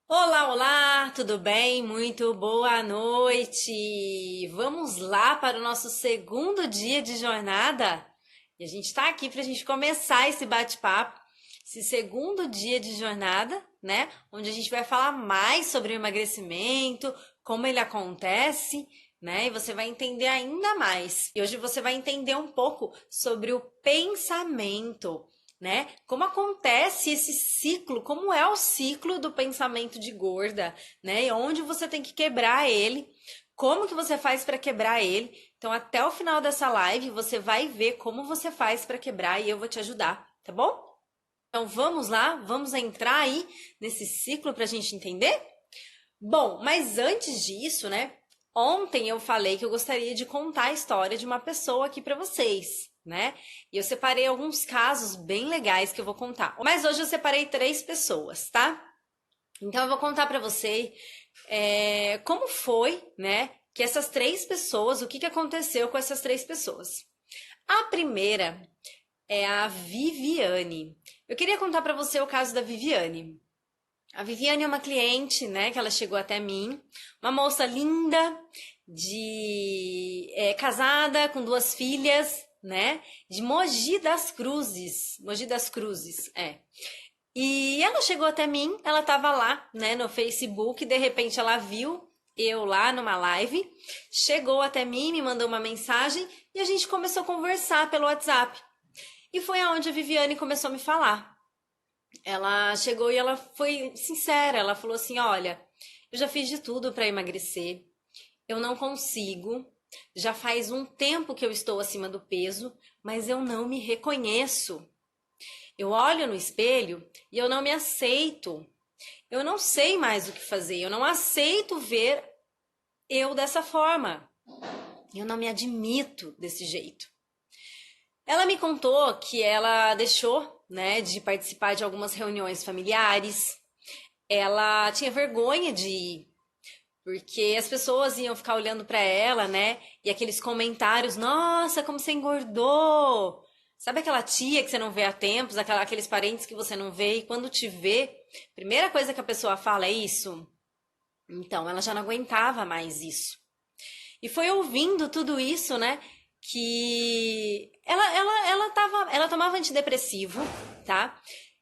Olá, olá, tudo bem? Muito boa noite! Vamos lá para o nosso segundo dia de jornada? E a gente está aqui para a gente começar esse bate-papo, esse segundo dia de jornada, né? Onde a gente vai falar mais sobre o emagrecimento, como ele acontece, né? E você vai entender ainda mais. E hoje você vai entender um pouco sobre o pensamento, né? Como acontece esse ciclo, como é o ciclo do pensamento de gorda, né? E onde você tem que quebrar ele, como que você faz para quebrar ele. Então, até o final dessa live, você vai ver como você faz para quebrar e eu vou te ajudar, tá bom? Então, vamos lá, vamos entrar aí nesse ciclo para a gente entender? Bom, mas antes disso, né? Ontem eu falei que eu gostaria de contar a história de uma pessoa aqui para vocês, né? E eu separei alguns casos bem legais que eu vou contar. Mas hoje eu separei 3 pessoas, tá? Então eu vou contar para você como foi, né? Que essas 3 pessoas, o que aconteceu com essas 3 pessoas. A primeira é a Viviane. Eu queria contar para você o caso da Viviane. A Viviane é uma cliente, né, que ela chegou até mim, uma moça linda, casada com 2 filhas, né, de Mogi das Cruzes, é. E ela chegou até mim, ela tava lá, né, no Facebook, de repente ela viu eu lá numa live, chegou até mim, me mandou uma mensagem e a gente começou a conversar pelo WhatsApp. E foi aonde a Viviane começou a me falar. Ela chegou e ela foi sincera, ela falou assim: "Olha, eu já fiz de tudo para emagrecer. Eu não consigo. Já faz um tempo que eu estou acima do peso, mas eu não me reconheço. Eu olho no espelho e eu não me aceito. Eu não sei mais o que fazer. Eu não aceito ver eu dessa forma. Eu não me admito desse jeito." Ela me contou que ela deixou, né, de participar de algumas reuniões familiares. Ela tinha vergonha de ir, porque as pessoas iam ficar olhando para ela, né? E aqueles comentários: "Nossa, como você engordou!" Sabe aquela tia que você não vê há tempos, aqueles parentes que você não vê e quando te vê, a primeira coisa que a pessoa fala é isso? Então, ela já não aguentava mais isso. E foi ouvindo tudo isso, né, que ela tomava antidepressivo, tá?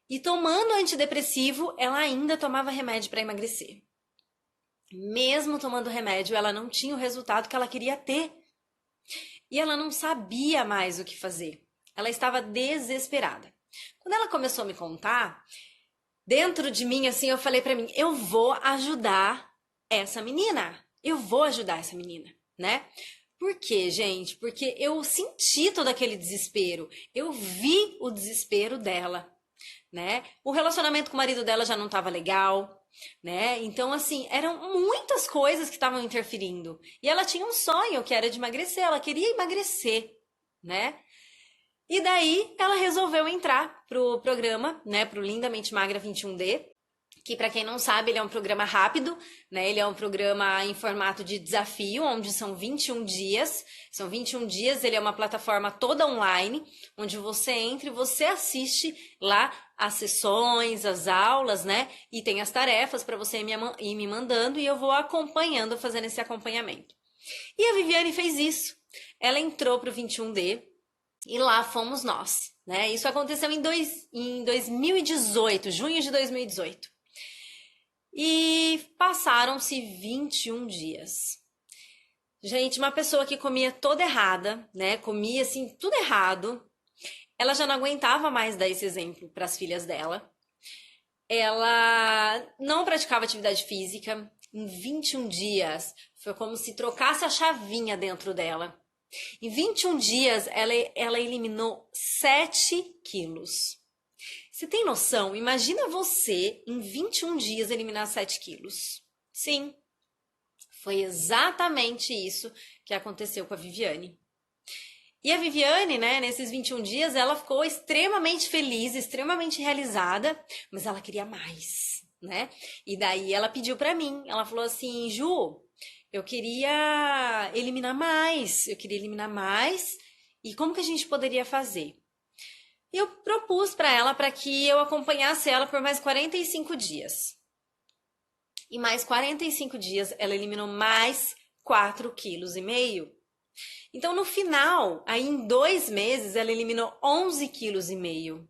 E tomando antidepressivo, ela ainda tomava remédio para emagrecer. Mesmo tomando remédio, ela não tinha o resultado que ela queria ter. E ela não sabia mais o que fazer. Ela estava desesperada. Quando ela começou a me contar, dentro de mim, assim, eu falei para mim: eu vou ajudar essa menina. Eu vou ajudar essa menina, né? Por quê, gente? Porque eu senti todo aquele desespero. Eu vi o desespero dela, né? O relacionamento com o marido dela já não estava legal, né? Então, assim, eram muitas coisas que estavam interferindo. E ela tinha um sonho que era de emagrecer, ela queria emagrecer, né? E daí ela resolveu entrar pro programa, né, pro Lindamente Magra 21D, que para quem não sabe, ele é um programa rápido, né? Ele é um programa em formato de desafio, onde são 21 dias. São 21 dias, ele é uma plataforma toda online, onde você entra e você assiste lá as sessões, as aulas, né? E tem as tarefas para você ir me mandando e eu vou acompanhando, fazendo esse acompanhamento. E a Viviane fez isso. Ela entrou pro 21D e lá fomos nós, né? Isso aconteceu em 2018, junho de 2018. E passaram-se 21 dias. Gente, uma pessoa que comia toda errada, né? Comia assim, tudo errado. Ela já não aguentava mais dar esse exemplo para as filhas dela. Ela não praticava atividade física. Em 21 dias, foi como se trocasse a chavinha dentro dela. Em 21 dias, ela eliminou 7 quilos. Você tem noção? Imagina você, em 21 dias, eliminar 7 quilos. Sim, foi exatamente isso que aconteceu com a Viviane. E a Viviane, né, nesses 21 dias, ela ficou extremamente feliz, extremamente realizada, mas ela queria mais, né? E daí ela pediu pra mim, ela falou assim: "Ju, eu queria eliminar mais, E como que a gente poderia fazer? E eu propus para ela para que eu acompanhasse ela por mais 45 dias. E mais 45 dias ela eliminou mais 4,5 kg. Então, no final, aí em 2 meses, ela eliminou 11,5 kg.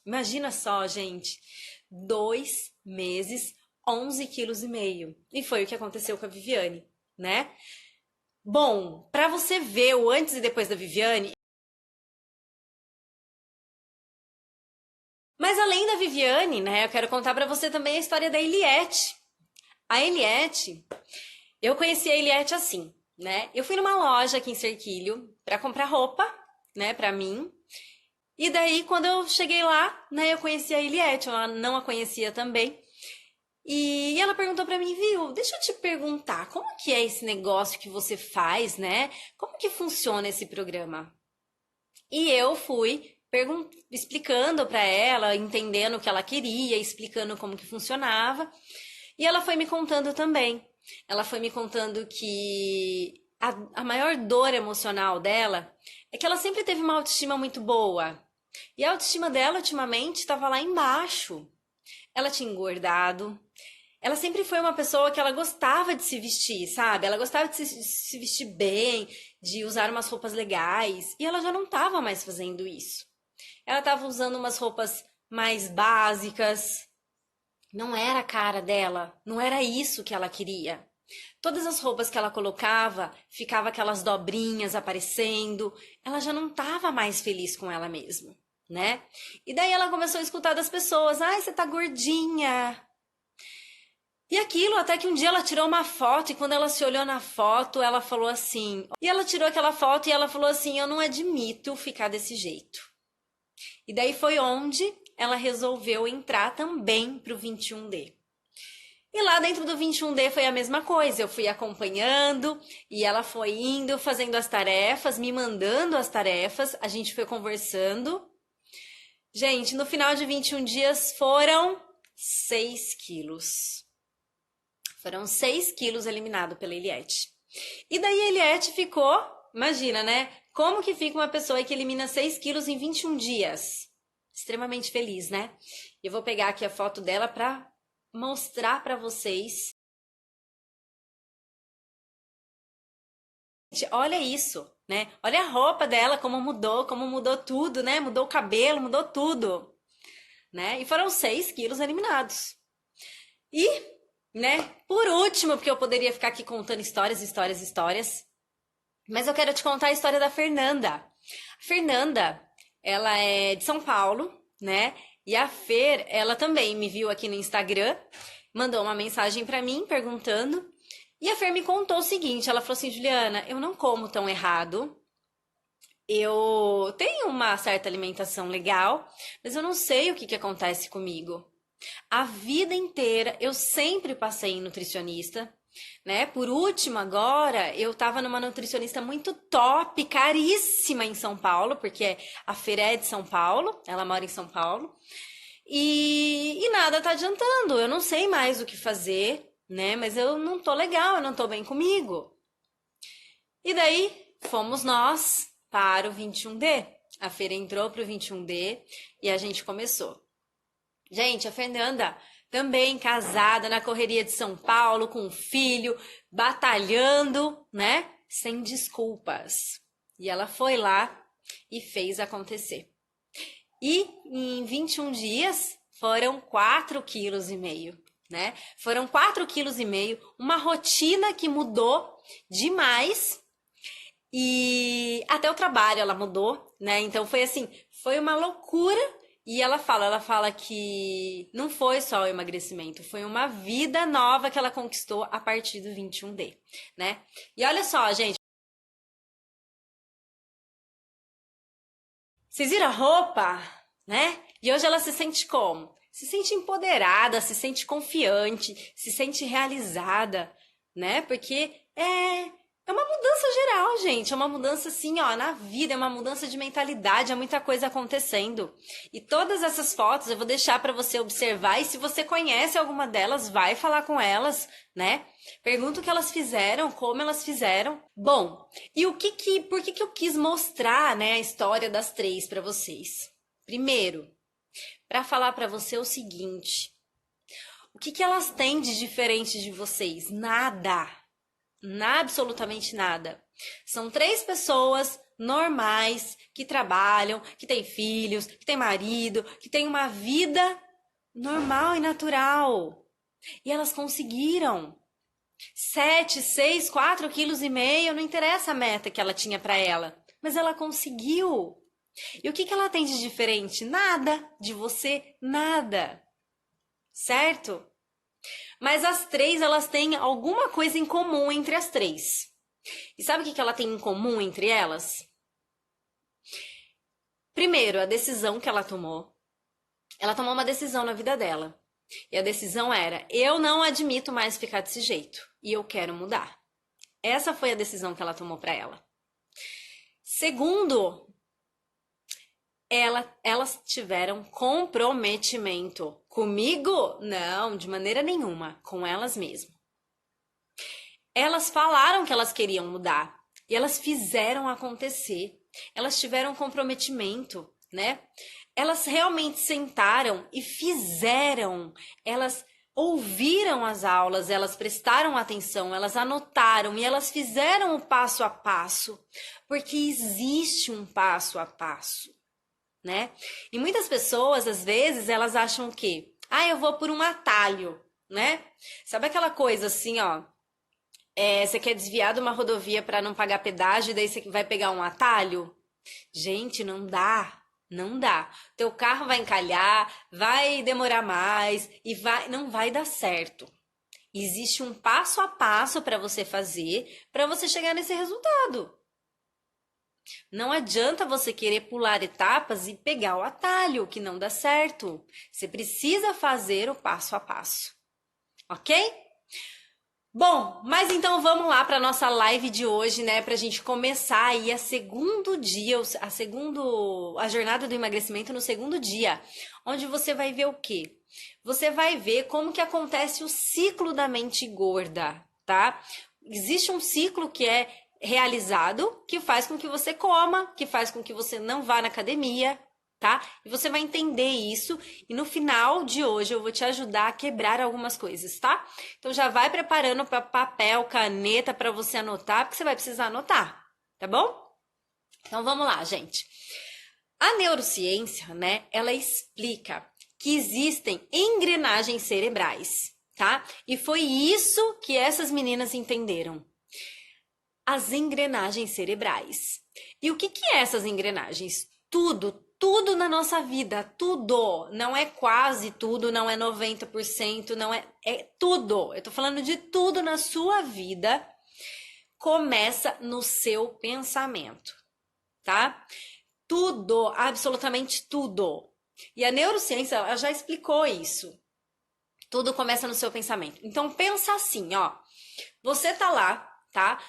Imagina só, gente. 2 meses, 11,5 kg. E foi o que aconteceu com a Viviane, né? Bom, para você ver o antes e depois da Viviane. Mas além da Viviane, né, eu quero contar para você também a história da Eliette. A Eliette, eu conheci a Eliette assim, né? Eu fui numa loja aqui em Serquilho para comprar roupa, né, para mim. E daí, quando eu cheguei lá, né, eu conheci a Eliette, eu não a conhecia também. E ela perguntou pra mim, viu, deixa eu te perguntar, como que é esse negócio que você faz, né? Como que funciona esse programa? E eu fui explicando pra ela, entendendo o que ela queria, explicando como que funcionava. E ela foi me contando também. Ela foi me contando que a maior dor emocional dela é que ela sempre teve uma autoestima muito boa. E a autoestima dela, ultimamente, estava lá embaixo. Ela tinha engordado. Ela sempre foi uma pessoa que ela gostava de se vestir, sabe? Ela gostava de se vestir bem, de usar umas roupas legais. E ela já não estava mais fazendo isso. Ela estava usando umas roupas mais básicas. Não era a cara dela. Não era isso que ela queria. Todas as roupas que ela colocava, ficava aquelas dobrinhas aparecendo. Ela já não estava mais feliz com ela mesma, né? E daí ela começou a escutar das pessoas: ai, você tá gordinha. E aquilo, até que um dia ela tirou uma foto e quando ela se olhou na foto, ela falou assim. E ela tirou aquela foto e ela falou assim: eu não admito ficar desse jeito. E daí foi onde ela resolveu entrar também pro 21D. E lá dentro do 21D foi a mesma coisa. Eu fui acompanhando e ela foi indo, fazendo as tarefas, me mandando as tarefas. A gente foi conversando. Gente, no final de 21 dias foram 6 quilos. Foram 6 quilos eliminados pela Eliette. E daí a Eliette ficou, imagina, né? Como que fica uma pessoa que elimina 6 quilos em 21 dias? Extremamente feliz, né? Eu vou pegar aqui a foto dela para mostrar para vocês. Olha isso, né? Olha a roupa dela, como mudou tudo, né? Mudou o cabelo, mudou tudo, né? E foram 6 quilos eliminados. E, né, por último, porque eu poderia ficar aqui contando histórias, mas eu quero te contar a história da Fernanda. A Fernanda, ela é de São Paulo, né? E a Fer, ela também me viu aqui no Instagram, mandou uma mensagem pra mim perguntando. E a Fer me contou o seguinte, ela falou assim: Juliana, eu não como tão errado. Eu tenho uma certa alimentação legal, mas eu não sei o que que acontece comigo. A vida inteira eu sempre passei em nutricionista, né? Por último, agora eu tava numa nutricionista muito top, caríssima em São Paulo, porque a Fer é de São Paulo, ela mora em São Paulo. E nada tá adiantando, eu não sei mais o que fazer, né? Mas eu não tô legal, eu não tô bem comigo. E daí fomos nós para o 21D. A Fer entrou pro 21D e a gente começou. Gente, a Fernanda também casada na correria de São Paulo, com um filho, batalhando, né? Sem desculpas. E ela foi lá e fez acontecer. E em 21 dias foram 4,5 kg, né? Foram 4,5 kg, uma rotina que mudou demais. E até o trabalho ela mudou, né? Então foi assim, foi uma loucura. E ela fala que não foi só o emagrecimento, foi uma vida nova que ela conquistou a partir do 21D, né? E olha só, gente. Vocês viram a roupa, né? E hoje ela se sente como? Se sente empoderada, se sente confiante, se sente realizada, né? Porque É uma mudança geral, gente. É uma mudança assim, ó, na vida, é uma mudança de mentalidade, é muita coisa acontecendo. E todas essas fotos eu vou deixar para você observar. E se você conhece alguma delas, vai falar com elas, né? Pergunta o que elas fizeram, como elas fizeram. Bom, e por que eu quis mostrar, né, a história das três para vocês? Primeiro, para falar para você o seguinte: o que elas têm de diferente de vocês? Nada. Absolutamente nada. São três pessoas normais que trabalham, que têm filhos, que têm marido, que têm uma vida normal e natural. E elas conseguiram 7, 6, 4,5 kg, não interessa a meta que ela tinha para ela, mas ela conseguiu. E o que ela tem de diferente? Nada. De você, nada. Certo? Mas as três, elas têm alguma coisa em comum entre as três. E sabe o que ela tem em comum entre elas? Primeiro, a decisão que ela tomou. Ela tomou uma decisão na vida dela. E a decisão era: eu não admito mais ficar desse jeito. E eu quero mudar. Essa foi a decisão que ela tomou para ela. Segundo, elas tiveram comprometimento. Comigo? Não, de maneira nenhuma. Com elas mesmas. Elas falaram que elas queriam mudar. E elas fizeram acontecer. Elas tiveram comprometimento, né? Elas realmente sentaram e fizeram. Elas ouviram as aulas, elas prestaram atenção, elas anotaram e elas fizeram o passo a passo. Porque existe um passo a passo, né? E muitas pessoas, às vezes, elas acham o quê? Ah, eu vou por um atalho, né? Sabe aquela coisa assim, ó? Você quer desviar de uma rodovia para não pagar pedágio e daí você vai pegar um atalho? Gente, não dá. Não dá. Teu carro vai encalhar, vai demorar mais e não vai dar certo. Existe um passo a passo para você fazer, para você chegar nesse resultado. Não adianta você querer pular etapas e pegar o atalho, que não dá certo. Você precisa fazer o passo a passo. Ok? Bom, mas então vamos lá para nossa live de hoje, né? Para a gente começar aí a jornada do emagrecimento no segundo dia, onde você vai ver o quê? Você vai ver como que acontece o ciclo da mente gorda, tá? Existe um ciclo que é realizado, que faz com que você coma, que faz com que você não vá na academia, tá? E você vai entender isso e no final de hoje eu vou te ajudar a quebrar algumas coisas, tá? Então já vai preparando para papel, caneta para você anotar, porque você vai precisar anotar, tá bom? Então vamos lá, gente. A neurociência, né, ela explica que existem engrenagens cerebrais, tá? E foi isso que essas meninas entenderam. As engrenagens cerebrais. E o que é essas engrenagens? Tudo na nossa vida, tudo. Não é quase tudo, não é 90%, não é tudo. Eu tô falando de tudo na sua vida. Começa no seu pensamento, tá? Tudo, absolutamente tudo. E a neurociência, ela já explicou isso. Tudo começa no seu pensamento. Então pensa assim, ó. Você tá lá, tá?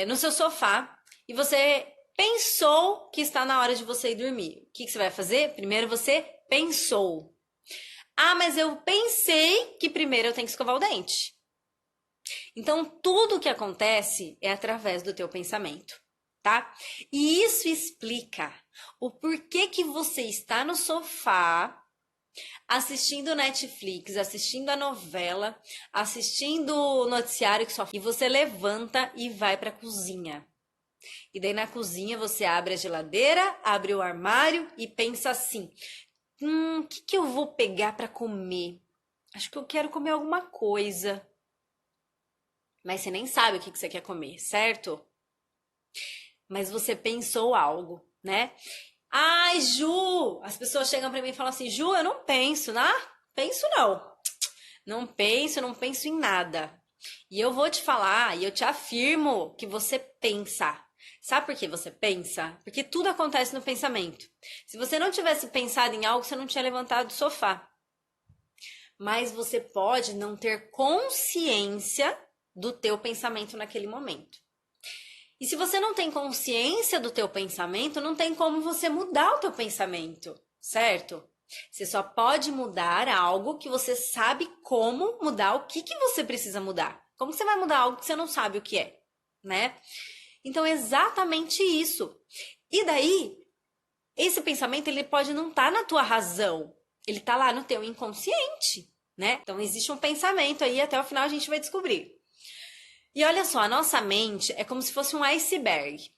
No seu sofá e você pensou que está na hora de você ir dormir. O que você vai fazer? Primeiro você pensou. Ah, mas eu pensei que primeiro eu tenho que escovar o dente. Então, tudo que acontece é através do teu pensamento, tá? E isso explica o porquê que você está no sofá assistindo Netflix, assistindo a novela, assistindo o noticiário e você levanta e vai para a cozinha. E daí na cozinha você abre a geladeira, abre o armário e pensa assim: o que eu vou pegar para comer? Acho que eu quero comer alguma coisa. Mas você nem sabe o que você quer comer, certo? Mas você pensou algo, né? Ai, Ju! As pessoas chegam para mim e falam assim: Ju, eu não penso, né? Penso não. Não penso em nada. E eu vou te falar, e eu te afirmo que você pensa. Sabe por que você pensa? Porque tudo acontece no pensamento. Se você não tivesse pensado em algo, você não tinha levantado do sofá. Mas você pode não ter consciência do teu pensamento naquele momento. E se você não tem consciência do teu pensamento, não tem como você mudar o teu pensamento, certo? Você só pode mudar algo que você sabe como mudar, o que você precisa mudar. Como você vai mudar algo que você não sabe o que é, né? Então, é exatamente isso. E daí, esse pensamento, ele pode não estar na tua razão. Ele está lá no teu inconsciente, né? Então, existe um pensamento aí, até o final a gente vai descobrir. E olha só, a nossa mente é como se fosse um iceberg.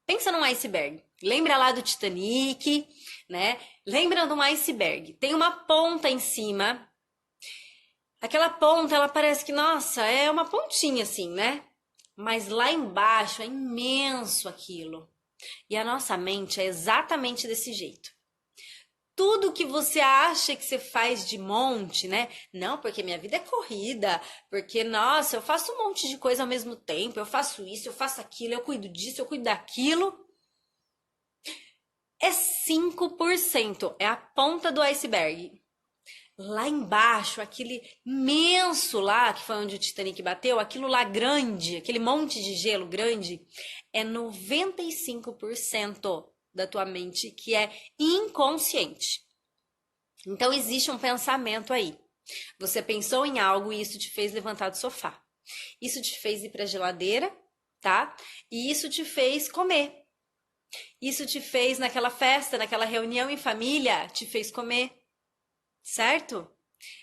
Pensa num iceberg. Lembra lá do Titanic, né? Lembra de um iceberg. Tem uma ponta em cima. Aquela ponta, ela parece que, nossa, é uma pontinha assim, né? Mas lá embaixo é imenso aquilo. E a nossa mente é exatamente desse jeito. Tudo que você acha que você faz de monte, né? Não, porque minha vida é corrida, porque, nossa, eu faço um monte de coisa ao mesmo tempo, eu faço isso, eu faço aquilo, eu cuido disso, eu cuido daquilo. É 5%, é a ponta do iceberg. Lá embaixo, aquele imenso lá, que foi onde o Titanic bateu, aquilo lá grande, aquele monte de gelo grande, é 95% da tua mente que é inconsciente. Então, existe um pensamento aí. Você pensou em algo e isso te fez levantar do sofá. Isso te fez ir para a geladeira, tá? E isso te fez comer. Isso te fez naquela festa, naquela reunião em família, te fez comer, certo?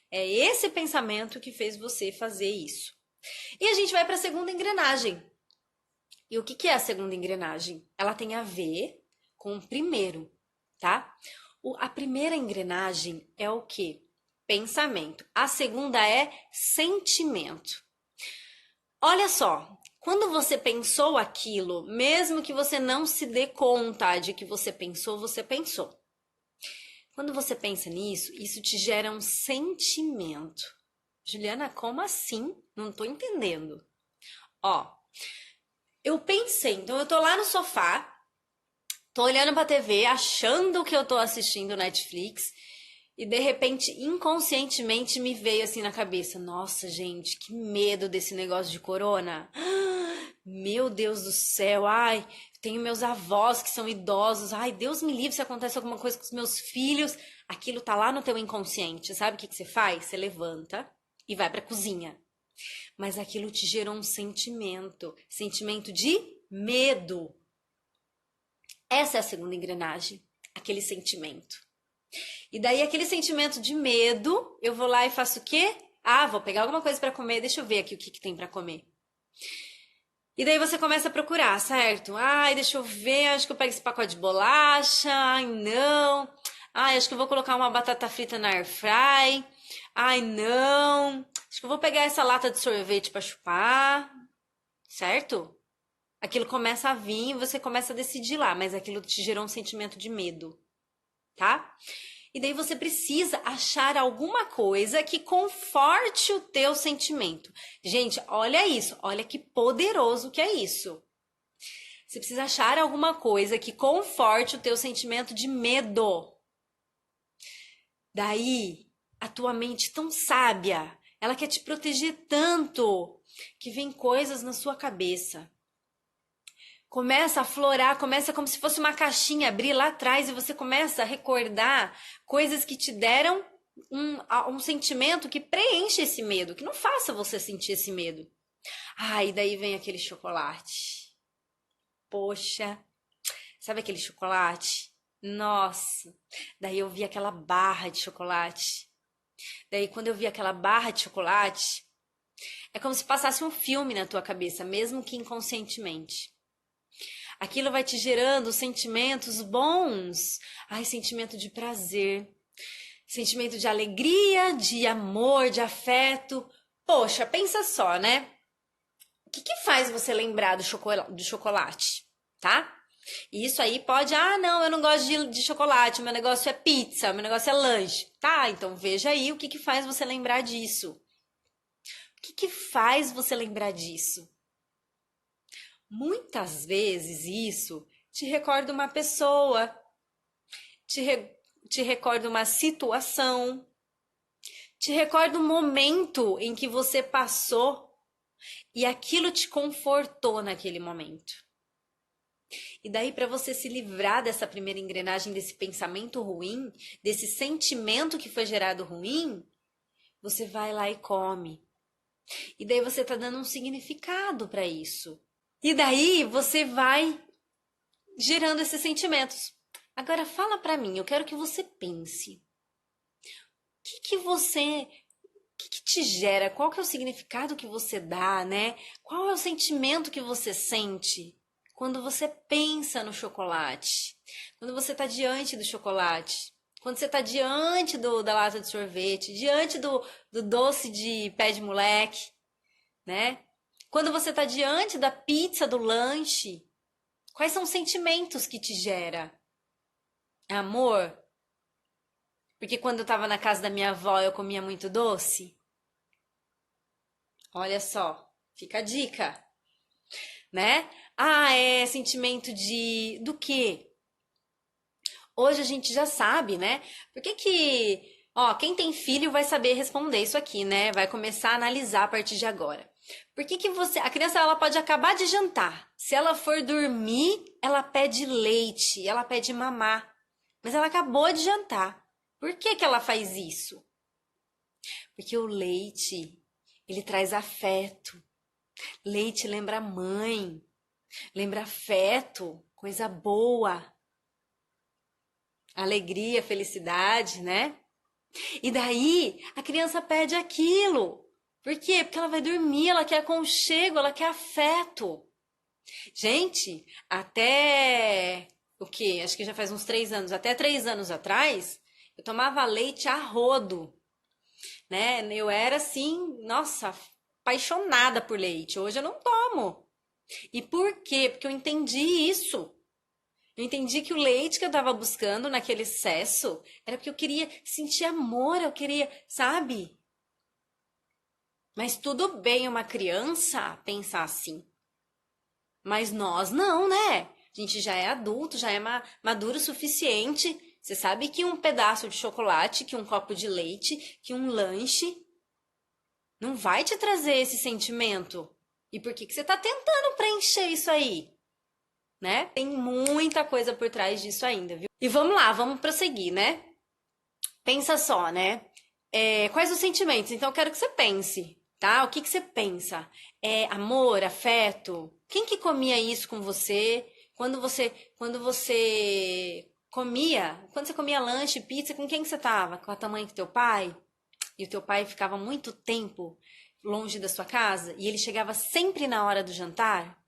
É esse pensamento que fez você fazer isso. E a gente vai para a segunda engrenagem. E o que é a segunda engrenagem? Ela tem a ver com o primeiro, tá? A primeira engrenagem é o quê? Pensamento. A segunda é sentimento. Olha só, quando você pensou aquilo, mesmo que você não se dê conta de que você pensou, você pensou. Quando você pensa nisso, isso te gera um sentimento. Juliana, como assim? Não tô entendendo. Ó, eu pensei, então eu tô lá no sofá, tô olhando pra TV, achando que eu tô assistindo Netflix, e de repente, inconscientemente, me veio assim na cabeça: nossa, gente, que medo desse negócio de corona. Meu Deus do céu, ai, tenho meus avós que são idosos, ai, Deus me livre se acontece alguma coisa com os meus filhos. Aquilo tá lá no teu inconsciente, sabe o que você faz? Você levanta e vai pra cozinha. Mas aquilo te gerou um sentimento de medo. Essa é a segunda engrenagem, aquele sentimento. E daí aquele sentimento de medo, eu vou lá e faço o quê? Ah, vou pegar alguma coisa para comer, deixa eu ver aqui o que tem para comer. E daí você começa a procurar, certo? Ai, deixa eu ver, acho que eu pego esse pacote de bolacha, ai não. Ai, acho que eu vou colocar uma batata frita na air fry. Ai, não. Acho que eu vou pegar essa lata de sorvete para chupar, certo? Aquilo começa a vir e você começa a decidir lá, mas aquilo te gerou um sentimento de medo, tá? E daí você precisa achar alguma coisa que conforte o teu sentimento. Gente, olha isso, olha que poderoso que é isso. Você precisa achar alguma coisa que conforte o teu sentimento de medo. Daí, a tua mente tão sábia, ela quer te proteger tanto que vem coisas na sua cabeça. Começa a florar, começa como se fosse uma caixinha, abrir lá atrás e você começa a recordar coisas que te deram um sentimento que preenche esse medo, que não faça você sentir esse medo. Ah, e daí vem aquele chocolate. Poxa, sabe aquele chocolate? Nossa, daí eu vi aquela barra de chocolate. Daí quando eu vi aquela barra de chocolate, é como se passasse um filme na tua cabeça, mesmo que inconscientemente. Aquilo vai te gerando sentimentos bons. Ai, sentimento de prazer, sentimento de alegria, de amor, de afeto. Poxa, pensa só, né? O que faz você lembrar do chocolate, tá? E isso aí pode, não, eu não gosto de chocolate, meu negócio é pizza, meu negócio é lanche. Tá, então veja aí o que faz você lembrar disso. O que faz você lembrar disso? Muitas vezes isso te recorda uma pessoa, te recorda uma situação, te recorda um momento em que você passou E aquilo te confortou naquele momento. E daí, para você se livrar dessa primeira engrenagem, desse pensamento ruim, desse sentimento que foi gerado ruim, você vai lá e come. E daí você tá dando um significado para isso. E daí você vai gerando esses sentimentos. Agora fala para mim, eu quero que você pense. O que te gera? Qual que é o significado que você dá, né? Qual é o sentimento que você sente quando você pensa no chocolate? Quando você está diante do chocolate? Quando você está diante da lata de sorvete? Diante do doce de pé de moleque, né? Quando você está diante da pizza, do lanche? Quais são os sentimentos que te gera? Amor? Porque quando eu estava na casa da minha avó eu comia muito doce? Olha só, fica a dica, né? Ah, é sentimento de do quê? Hoje a gente já sabe, né? Por que que, ó, quem tem filho vai saber responder isso aqui, né? Vai começar a analisar a partir de agora. Por que que a criança ela pode acabar de jantar. Se ela for dormir, ela pede leite, ela pede mamar. Mas ela acabou de jantar. Por que que ela faz isso? Porque o leite, ele traz afeto. Leite lembra mãe, lembra afeto, coisa boa, alegria, felicidade, né? E daí a criança pede aquilo. Por quê? Porque ela vai dormir, ela quer aconchego, ela quer afeto. Gente, até o quê? Acho que já faz uns 3 anos, até 3 anos atrás, eu tomava leite a rodo, né? Eu era assim, nossa, apaixonada por leite. Hoje eu não tomo. E por quê? Porque eu entendi isso. Eu entendi que o leite que eu estava buscando naquele excesso era porque eu queria sentir amor, eu queria, sabe? Mas tudo bem uma criança pensar assim. Mas nós não, né? A gente já é adulto, já é maduro o suficiente. Você sabe que um pedaço de chocolate, que um copo de leite, que um lanche não vai te trazer esse sentimento. E por que que você está tentando preencher isso aí? Né? Tem muita coisa por trás disso ainda, viu? E vamos lá, vamos prosseguir, né? Pensa só, né? Quais os sentimentos? Então eu quero que você pense, tá? O que que você pensa? Amor, afeto? Quem que comia isso com você? Quando você comia lanche, pizza, com quem que você tava? Com a tua mãe, com teu pai? E o teu pai ficava muito tempo longe da sua casa e ele chegava sempre na hora do jantar?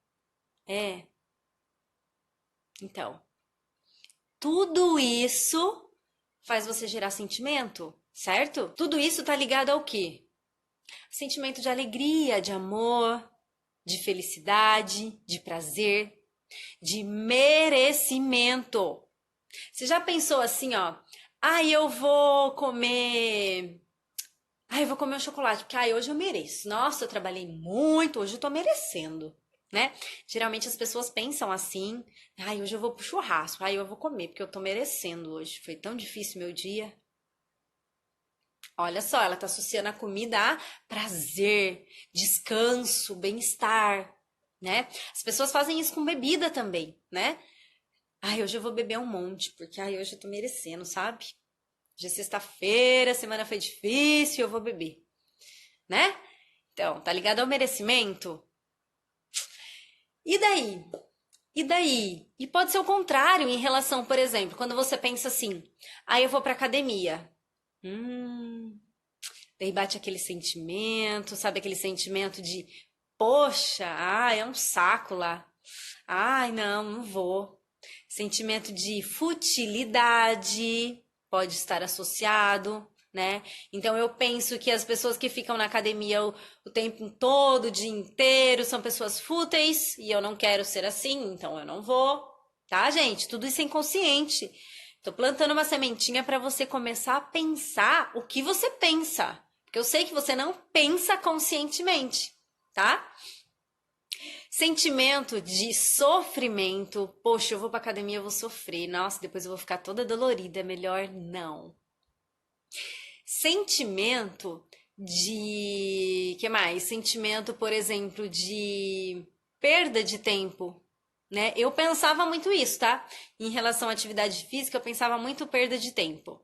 É, então, tudo isso faz você gerar sentimento, certo? Tudo isso tá ligado ao quê? Sentimento de alegria, de amor, de felicidade, de prazer, de merecimento. Você já pensou assim, ó? Eu vou comer. Eu vou comer um chocolate, porque hoje eu mereço. Nossa, eu trabalhei muito, hoje eu tô merecendo, né? Geralmente as pessoas pensam assim: hoje eu vou pro churrasco, eu vou comer, porque eu tô merecendo hoje. Foi tão difícil meu dia. Olha só, ela tá associando a comida a prazer, descanso, bem-estar, né? As pessoas fazem isso com bebida também, né? Hoje eu vou beber um monte, porque hoje eu tô merecendo, sabe? Hoje é sexta-feira, a semana foi difícil, eu vou beber, né? Então, tá ligado ao merecimento? E daí? E daí? E pode ser o contrário em relação, por exemplo, quando você pensa assim: eu vou pra academia. Daí bate aquele sentimento, sabe aquele sentimento de, poxa, é um saco lá. Não, não vou. Sentimento de futilidade pode estar associado, né? Então eu penso que as pessoas que ficam na academia o tempo todo, o dia inteiro, são pessoas fúteis e eu não quero ser assim, então eu não vou, tá, gente? Tudo isso é inconsciente. Tô plantando uma sementinha para você começar a pensar o que você pensa, porque eu sei que você não pensa conscientemente, tá? Sentimento de sofrimento. Poxa, eu vou pra academia, eu vou sofrer. Nossa, depois eu vou ficar toda dolorida. É melhor não. Sentimento que mais? Sentimento, por exemplo, de perda de tempo, né? Eu pensava muito isso, tá? Em relação à atividade física, eu pensava muito perda de tempo.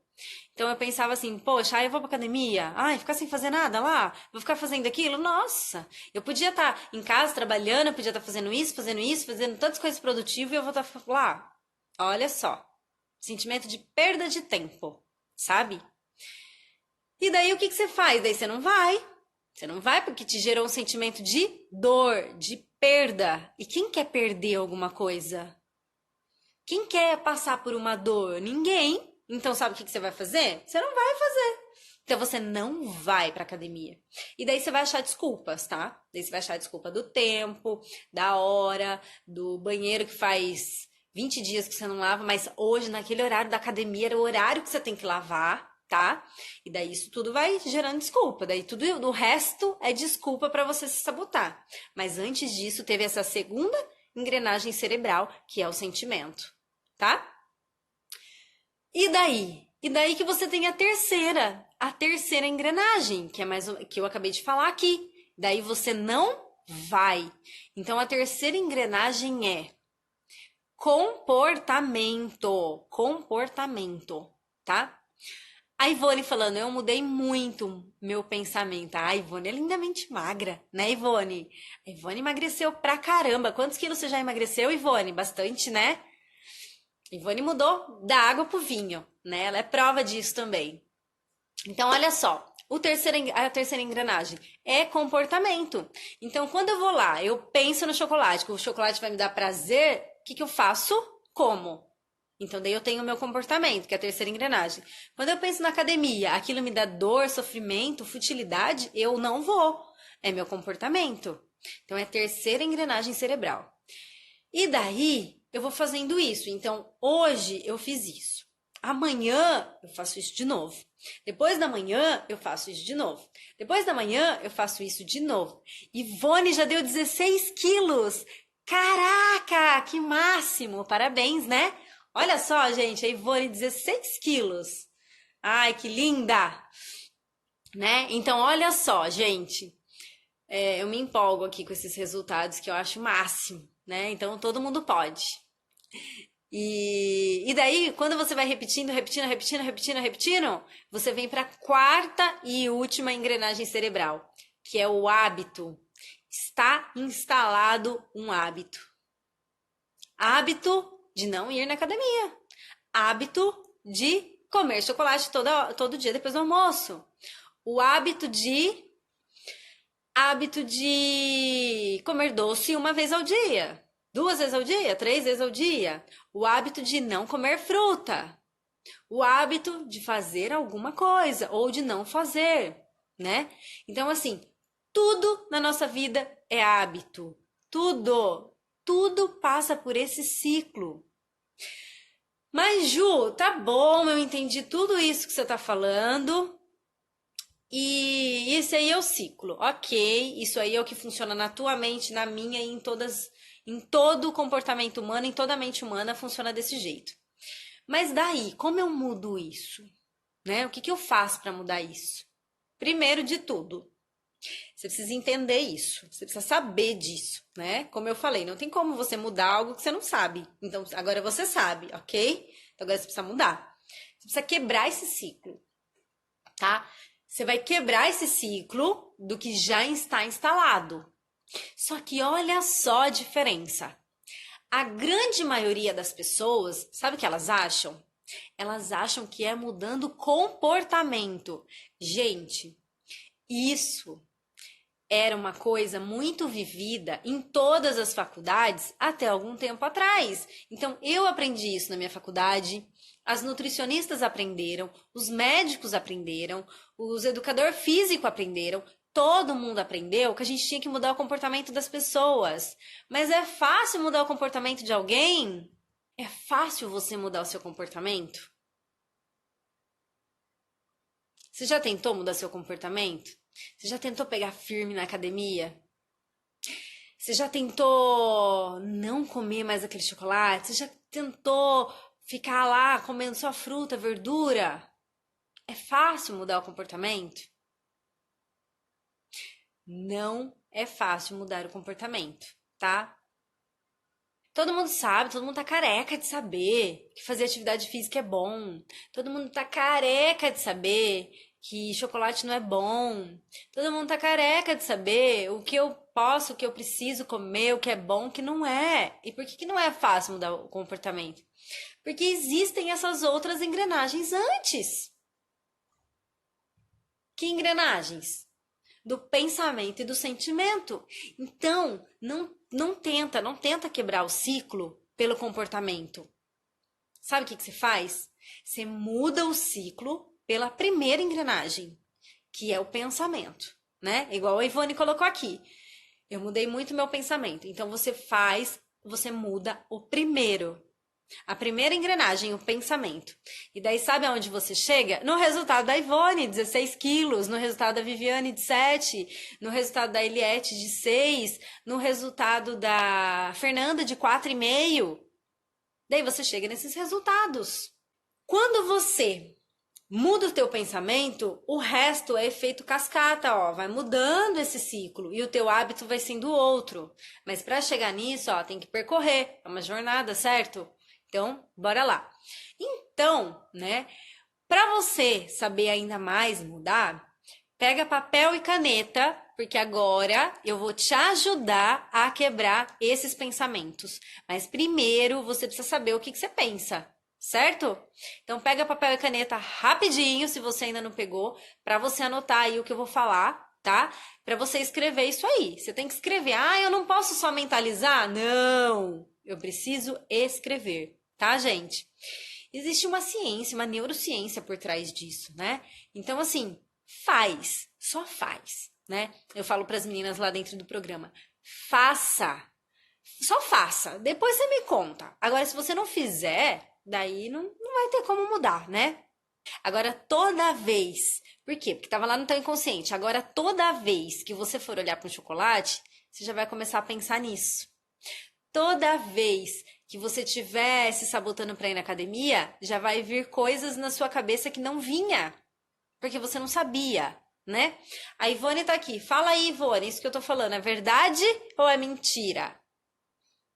Então eu pensava assim, poxa, eu vou pra academia, ficar sem fazer nada lá, vou ficar fazendo aquilo, nossa, eu podia estar em casa trabalhando, eu podia estar fazendo isso, fazendo tantas coisas produtivas e eu vou estar lá. Olha só, sentimento de perda de tempo, sabe? E daí o que que você faz? Daí você não vai. Você não vai porque te gerou um sentimento de dor, de perda. E quem quer perder alguma coisa? Quem quer passar por uma dor? Ninguém. Então sabe o que que você vai fazer? Você não vai fazer. Então você não vai pra academia. E daí você vai achar desculpas, tá? Daí você vai achar desculpa do tempo, da hora, do banheiro que faz 20 dias que você não lava, mas hoje, naquele horário da academia, era o horário que você tem que lavar, tá? E daí isso tudo vai gerando desculpa. Daí tudo o resto é desculpa pra você se sabotar. Mas antes disso, teve essa segunda engrenagem cerebral, que é o sentimento, tá? E daí? E daí que você tem a terceira engrenagem, que é mais que eu acabei de falar aqui. Daí você não vai. Então a terceira engrenagem é comportamento, comportamento, tá? A Ivone falando, eu mudei muito meu pensamento. A Ivone é lindamente magra, né, Ivone? A Ivone emagreceu pra caramba. Quantos quilos você já emagreceu, Ivone? Bastante, né? Ivone mudou da água pro vinho, né? Ela é prova disso também. Então, olha só. A terceira engrenagem é comportamento. Então, quando eu vou lá, eu penso no chocolate, que o chocolate vai me dar prazer, o que que eu faço? Como? Então, daí eu tenho o meu comportamento, que é a terceira engrenagem. Quando eu penso na academia, aquilo me dá dor, sofrimento, futilidade, eu não vou. É meu comportamento. Então, é a terceira engrenagem cerebral. E daí eu vou fazendo isso. Então, hoje eu fiz isso. Amanhã eu faço isso de novo. Depois da manhã eu faço isso de novo. Depois da manhã eu faço isso de novo. Ivone já deu 16 quilos. Caraca, que máximo! Parabéns, né? Olha só, gente, a Ivone, 16 quilos. Ai, que linda! Né? Então, olha só, gente. Eu me empolgo aqui com esses resultados que eu acho o máximo, né? Então todo mundo pode. E daí, quando você vai repetindo, você vem para a quarta e última engrenagem cerebral, que é o hábito. Está instalado um hábito. Hábito de não ir na academia. Hábito de comer chocolate todo dia depois do almoço. O hábito de comer doce uma vez ao dia, 2 vezes ao dia, 3 vezes ao dia. O hábito de não comer fruta. O hábito de fazer alguma coisa ou de não fazer, né? Então, assim, tudo na nossa vida é hábito. Tudo passa por esse ciclo. Mas, Ju, tá bom, eu entendi tudo isso que você tá falando. E esse aí é o ciclo, ok? Isso aí é o que funciona na tua mente, na minha e em todo o comportamento humano, em toda a mente humana funciona desse jeito. Mas daí, como eu mudo isso? Né? O que que eu faço para mudar isso? Primeiro de tudo, você precisa entender isso, você precisa saber disso, né? Como eu falei, não tem como você mudar algo que você não sabe. Então, agora você sabe, ok? Então, agora você precisa mudar. Você precisa quebrar esse ciclo, tá? Você vai quebrar esse ciclo do que já está instalado. Só que olha só a diferença. A grande maioria das pessoas, sabe o que elas acham? Elas acham que é mudando comportamento. Gente, isso era uma coisa muito vivida em todas as faculdades até algum tempo atrás. Então, eu aprendi isso na minha faculdade, as nutricionistas aprenderam, os médicos aprenderam, os educador físico aprenderam, todo mundo aprendeu que a gente tinha que mudar o comportamento das pessoas. Mas é fácil mudar o comportamento de alguém? É fácil você mudar o seu comportamento? Você já tentou mudar seu comportamento? Você já tentou pegar firme na academia? Você já tentou não comer mais aquele chocolate? Você já tentou ficar lá comendo só fruta, verdura? É fácil mudar o comportamento? Não é fácil mudar o comportamento, tá? Todo mundo sabe, todo mundo tá careca de saber que fazer atividade física é bom. Todo mundo tá careca de saber que chocolate não é bom. Todo mundo tá careca de saber o que eu posso, o que eu preciso comer, o que é bom, o que não é. E por que que não é fácil mudar o comportamento? Porque existem essas outras engrenagens antes. Que engrenagens? Do pensamento e do sentimento. Então, não tenta quebrar o ciclo pelo comportamento. Sabe o que que você faz? Você muda o ciclo pela primeira engrenagem, que é o pensamento, né? Igual a Ivone colocou aqui. Eu mudei muito meu pensamento. Então você muda o primeiro. A primeira engrenagem, o pensamento. E daí sabe aonde você chega? No resultado da Ivone, 16 quilos, no resultado da Viviane, de 7, no resultado da Eliette, de 6, no resultado da Fernanda, de 4,5. Daí você chega nesses resultados. Quando você muda o teu pensamento, o resto é efeito cascata, ó, vai mudando esse ciclo e o teu hábito vai sendo outro. Mas para chegar nisso, ó, tem que percorrer, é uma jornada, certo? Então, bora lá. Então, né, para você saber ainda mais mudar, pega papel e caneta, porque agora eu vou te ajudar a quebrar esses pensamentos. Mas primeiro você precisa saber o que que você pensa, certo? Então pega papel e caneta rapidinho, se você ainda não pegou, para você anotar aí o que eu vou falar, tá? Para você escrever isso aí. Você tem que escrever. Ah, eu não posso só mentalizar? Não, eu preciso escrever, tá, gente? Existe uma ciência, uma neurociência por trás disso, né? Então, assim, faz, só faz, né? Eu falo para as meninas lá dentro do programa, faça, só faça, depois você me conta. Agora, se você não fizer, daí não vai ter como mudar, né? Agora, toda vez, por quê? Porque estava lá no teu inconsciente. Agora, toda vez que você for olhar para um chocolate, você já vai começar a pensar nisso. Toda vez que você estiver se sabotando para ir na academia, já vai vir coisas na sua cabeça que não vinha, porque você não sabia, né? A Ivone tá aqui. Fala aí, Ivone, isso que eu tô falando é verdade ou é mentira?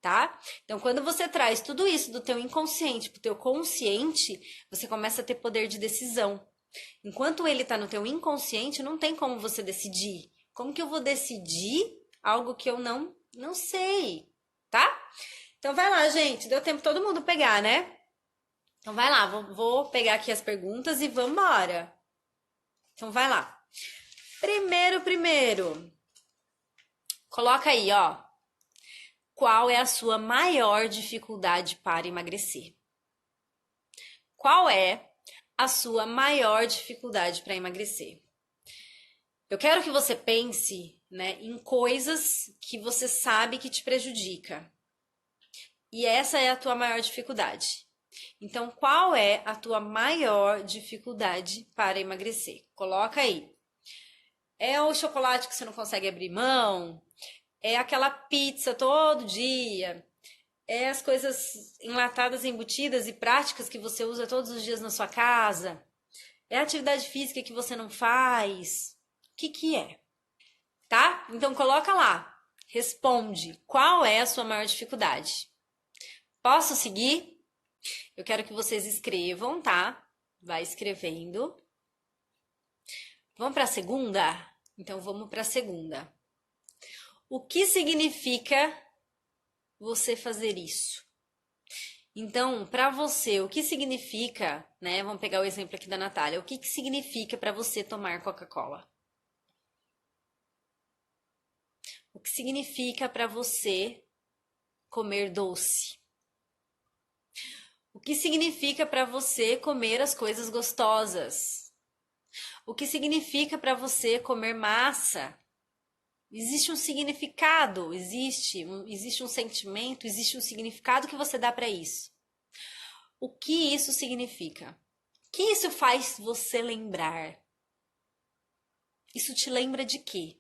Tá? Então, quando você traz tudo isso do teu inconsciente pro teu consciente, você começa a ter poder de decisão. Enquanto ele tá no teu inconsciente, não tem como você decidir. Como que eu vou decidir algo que eu não sei, tá? Então vai lá, gente. Deu tempo todo mundo pegar, né? Então vai lá, vou pegar aqui as perguntas e vamos embora. Então vai lá. Primeiro. Coloca aí, ó. Qual é a sua maior dificuldade para emagrecer? Qual é a sua maior dificuldade para emagrecer? Eu quero que você pense, né, em coisas que você sabe que te prejudica. E essa é a tua maior dificuldade. Então, qual é a tua maior dificuldade para emagrecer? Coloca aí. É o chocolate que você não consegue abrir mão? É aquela pizza todo dia? É as coisas enlatadas, embutidas e práticas que você usa todos os dias na sua casa? É a atividade física que você não faz? O que que é? Tá? Então coloca lá. Responde. Qual é a sua maior dificuldade? Posso seguir? Eu quero que vocês escrevam, tá? Vai escrevendo. Vamos para a segunda? Então vamos para a segunda. O que significa você fazer isso? Então, para você, o que significa, né? Vamos pegar o exemplo aqui da Natália. O que que significa para você tomar Coca-Cola? O que significa para você comer doce? O que significa para você comer as coisas gostosas? O que significa para você comer massa? Existe um significado, existe um sentimento, existe um significado que você dá para isso. O que isso significa? O que isso faz você lembrar? Isso te lembra de quê?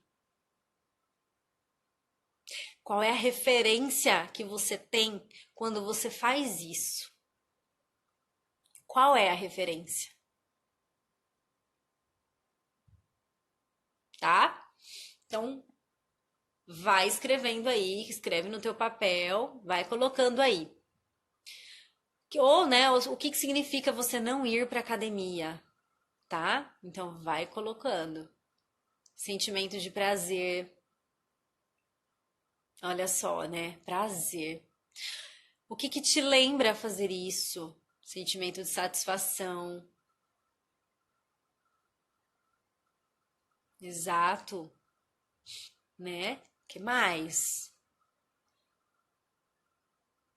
Qual é a referência que você tem quando você faz isso? Qual é a referência? Tá? Então, vai escrevendo aí, escreve no teu papel, vai colocando aí. Ou, né, o que que significa você não ir para academia, tá? Então, vai colocando. Sentimento de prazer. Olha só, né? Prazer. O que que te lembra fazer isso? Sentimento de satisfação. Exato, né? Que mais?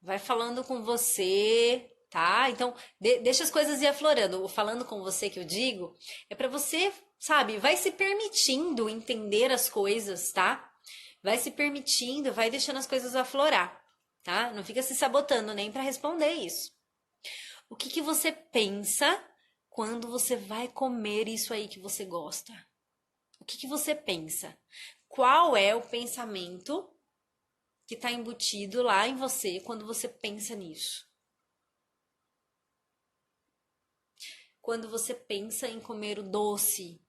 Vai falando com você, tá? Então, deixa as coisas ir aflorando. O falando com você que eu digo é para você, sabe, vai se permitindo entender as coisas, tá? Vai se permitindo, vai deixando as coisas aflorar, tá? Não fica se sabotando nem para responder isso. O que que você pensa quando você vai comer isso aí que você gosta? O que que você pensa? Qual é o pensamento que está embutido lá em você quando você pensa nisso? Quando você pensa em comer o doce,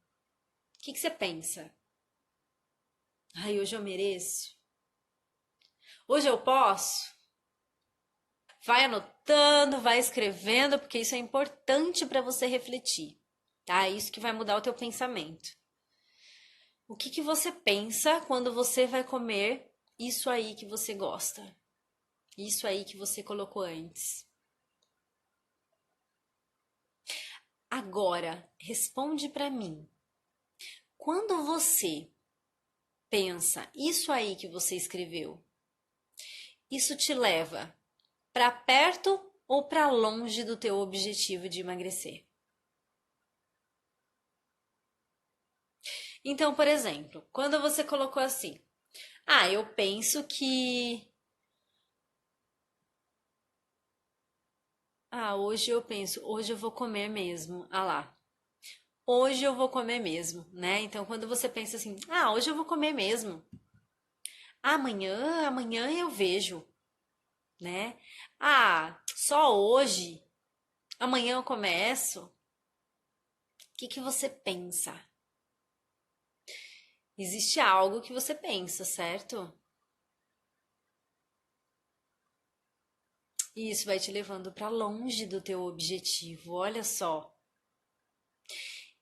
o que que você pensa? Ai, hoje eu mereço? Hoje eu posso? Vai anotando, vai escrevendo, porque isso é importante para você refletir, tá? É isso que vai mudar o teu pensamento. O que que você pensa quando você vai comer isso aí que você gosta? Isso aí que você colocou antes. Agora, responde para mim. Quando você pensa isso aí que você escreveu, isso te leva para perto ou para longe do teu objetivo de emagrecer? Então, por exemplo, quando você colocou assim: "Ah, eu penso que hoje eu penso, hoje eu vou comer mesmo". Ah lá. Hoje eu vou comer mesmo, né? Então, quando você pensa assim: "Ah, hoje eu vou comer mesmo". Amanhã eu vejo, né? Só hoje. Amanhã eu começo. O que que você pensa? Existe algo que você pensa, certo? E isso vai te levando para longe do teu objetivo. Olha só.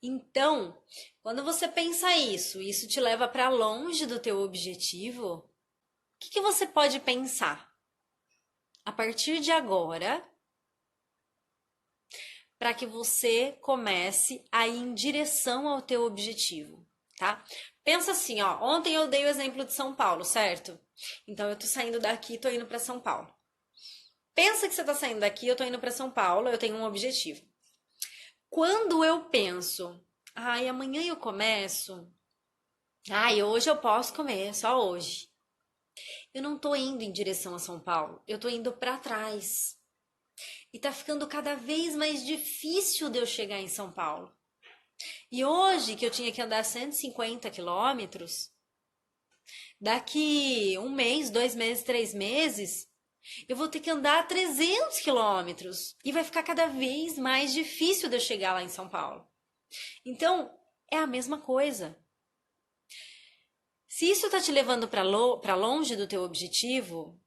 Então, quando você pensa isso, isso te leva para longe do teu objetivo, o que que você pode pensar a partir de agora para que você comece a ir em direção ao teu objetivo, tá? Pensa assim, ó, ontem eu dei o exemplo de São Paulo, certo? Então eu tô saindo daqui, tô indo para São Paulo. Pensa que você tá saindo daqui, eu tô indo para São Paulo, eu tenho um objetivo. Quando eu penso, amanhã eu começo, hoje eu posso comer, só hoje. Eu não tô indo em direção a São Paulo, eu tô indo para trás. E tá ficando cada vez mais difícil de eu chegar em São Paulo. E hoje, que eu tinha que andar 150 quilômetros, daqui um mês, 2 meses, 3 meses, eu vou ter que andar 300 quilômetros. E vai ficar cada vez mais difícil de eu chegar lá em São Paulo. Então, é a mesma coisa. Se isso está te levando para longe do teu objetivo,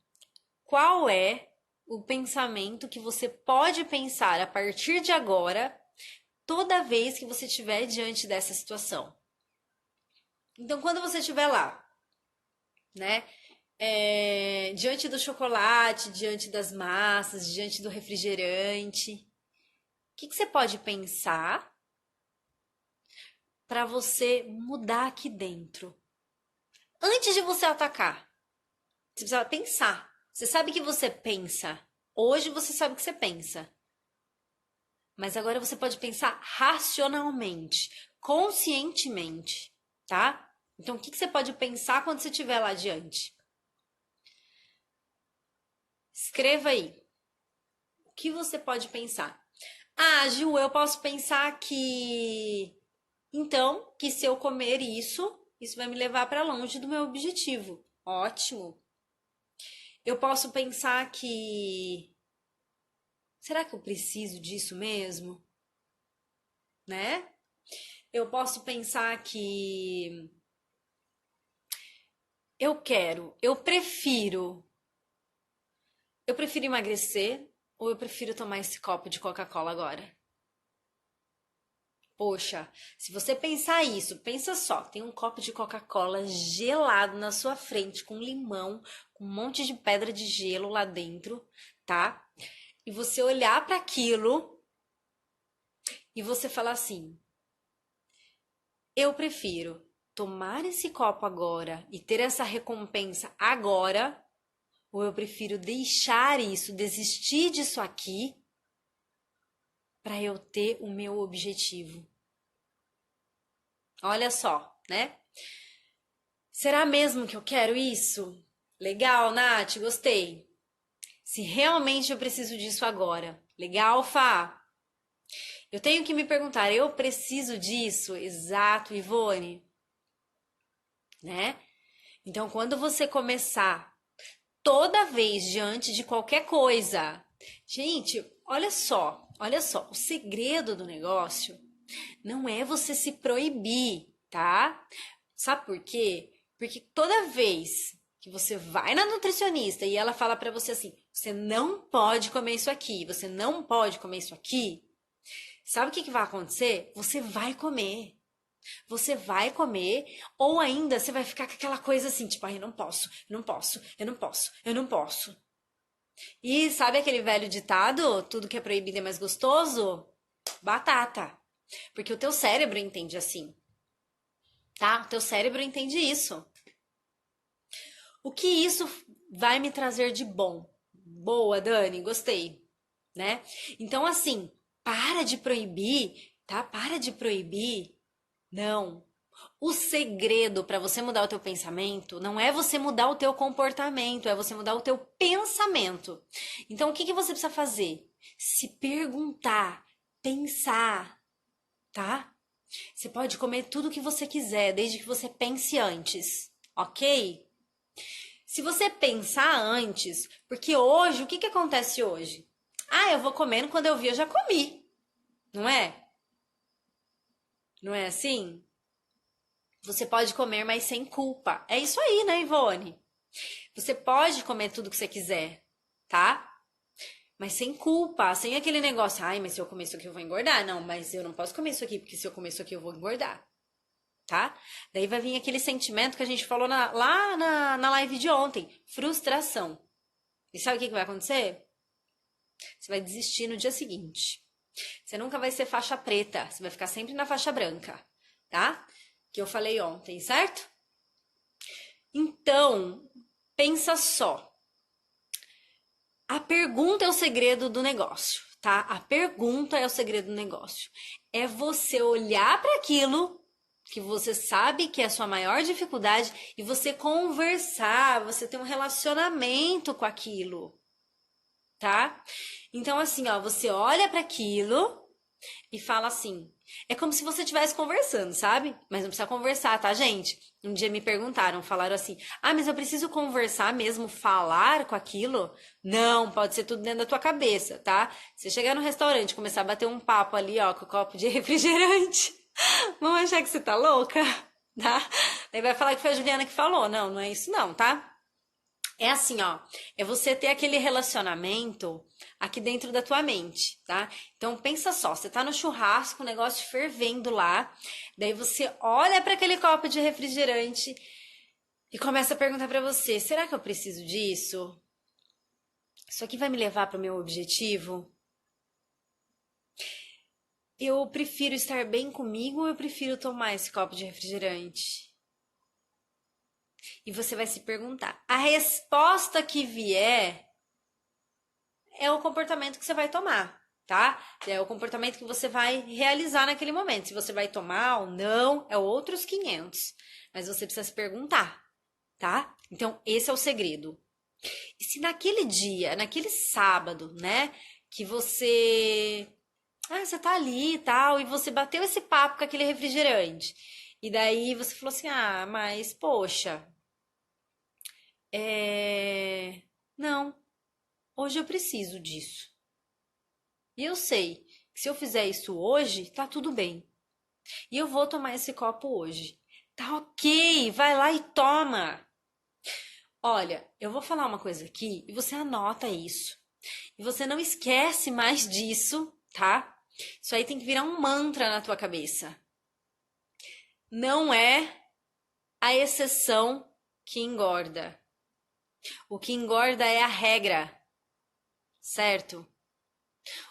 qual é o pensamento que você pode pensar a partir de agora, toda vez que você estiver diante dessa situação? Então, quando você estiver lá, né, diante do chocolate, diante das massas, diante do refrigerante, o que que você pode pensar para você mudar aqui dentro? Antes de você atacar, você precisa pensar. Você sabe que você pensa. Hoje você sabe que você pensa. Mas agora você pode pensar racionalmente, conscientemente, tá? Então, o que que você pode pensar quando você estiver lá adiante? Escreva aí. O que você pode pensar? Ju, eu posso pensar que. Então, que se eu comer isso, isso vai me levar para longe do meu objetivo. Ótimo. Eu posso pensar que. Será que eu preciso disso mesmo? Né? Eu posso pensar que eu prefiro emagrecer ou eu prefiro tomar esse copo de Coca-Cola agora? Poxa, se você pensar isso, pensa só, tem um copo de Coca-Cola gelado na sua frente com limão, com um monte de pedra de gelo lá dentro, tá? E você olhar para aquilo e você falar assim: eu prefiro tomar esse copo agora e ter essa recompensa agora, ou eu prefiro deixar isso, desistir disso aqui para eu ter o meu objetivo. Olha só, né? Será mesmo que eu quero isso? Legal, Nath, gostei. Se realmente eu preciso disso agora. Legal, Fá? Eu tenho que me perguntar, eu preciso disso? Exato, Ivone, né? Então, quando você começar toda vez diante de qualquer coisa, gente, olha só, o segredo do negócio não é você se proibir, tá? Sabe por quê? Porque toda vez que você vai na nutricionista e ela fala pra você assim, você não pode comer isso aqui, você não pode comer isso aqui, sabe o que que vai acontecer? Você vai comer. Você vai comer, ou ainda você vai ficar com aquela coisa assim, tipo, ai, eu não posso, eu não posso, eu não posso, eu não posso. E sabe aquele velho ditado, tudo que é proibido é mais gostoso? Batata. Porque o teu cérebro entende assim, tá? O teu cérebro entende isso. O que isso vai me trazer de bom? Boa, Dani, gostei, né? Então, assim, para de proibir, tá? Para de proibir. Não. O segredo para você mudar o teu pensamento não é você mudar o teu comportamento, é você mudar o teu pensamento. Então, o que que você precisa fazer? Se perguntar, pensar, tá? Você pode comer tudo o que você quiser, desde que você pense antes, ok? Se você pensar antes, porque hoje, o que que acontece hoje? Ah, eu vou comendo, quando eu vi, eu já comi, não é? Não é assim? Você pode comer, mas sem culpa. É isso aí, né, Ivone? Você pode comer tudo que você quiser, tá? Mas sem culpa, sem aquele negócio, ai, mas se eu comer isso aqui eu vou engordar. Não, mas eu não posso comer isso aqui, porque se eu comer isso aqui eu vou engordar, tá? Daí vai vir aquele sentimento que a gente falou lá na live de ontem, frustração. E sabe o que vai acontecer? Você vai desistir no dia seguinte. Você nunca vai ser faixa preta, você vai ficar sempre na faixa branca, tá? Que eu falei ontem, certo? Então, pensa só. A pergunta é o segredo do negócio, tá? A pergunta é o segredo do negócio. É você olhar para aquilo que você sabe que é a sua maior dificuldade e você conversar, você ter um relacionamento com aquilo, tá? Então assim, ó, você olha para aquilo e fala assim. É como se você estivesse conversando, sabe? Mas não precisa conversar, tá, gente? Um dia me perguntaram, falaram assim: ah, mas eu preciso conversar mesmo, falar com aquilo? Não, pode ser tudo dentro da tua cabeça, tá? Você chegar no restaurante, começar a bater um papo ali, ó, com o copo de refrigerante, vão achar que você tá louca, tá? Daí vai falar que foi a Juliana que falou. Não, não é isso não, tá? É assim, ó, é você ter aquele relacionamento aqui dentro da tua mente, tá? Então pensa só, você tá no churrasco, o negócio fervendo lá, daí você olha para aquele copo de refrigerante e começa a perguntar para você: será que eu preciso disso? Isso aqui vai me levar para o meu objetivo? Eu prefiro estar bem comigo ou eu prefiro tomar esse copo de refrigerante? E você vai se perguntar. A resposta que vier é o comportamento que você vai tomar, tá? É o comportamento que você vai realizar naquele momento. Se você vai tomar ou não, é outros 500. Mas você precisa se perguntar, tá? Então, esse é o segredo. E se naquele dia, naquele sábado, né, que você. Ah, você tá ali e tal, e você bateu esse papo com aquele refrigerante. E daí você falou assim: ah, mas poxa, não, hoje eu preciso disso. E eu sei que se eu fizer isso hoje, tá tudo bem. E eu vou tomar esse copo hoje. Tá ok, vai lá e toma. Olha, eu vou falar uma coisa aqui e você anota isso. E você não esquece mais disso, tá? Isso aí tem que virar um mantra na tua cabeça. Não é a exceção que engorda. O que engorda é a regra, certo?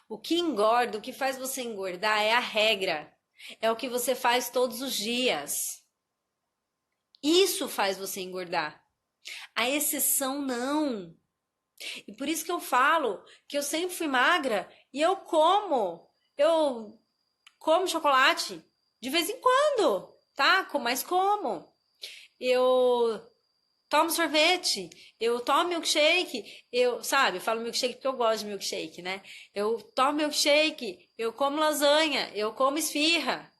O que engorda, o que faz você engordar é a regra. É o que você faz todos os dias. Isso faz você engordar. A exceção não. E por isso que eu falo que eu sempre fui magra e eu como chocolate de vez em quando, tá? Mas como? Eu tomo sorvete, eu tomo milkshake, eu falo milkshake porque eu gosto de milkshake, né? Eu tomo milkshake, eu como lasanha, eu como esfirra.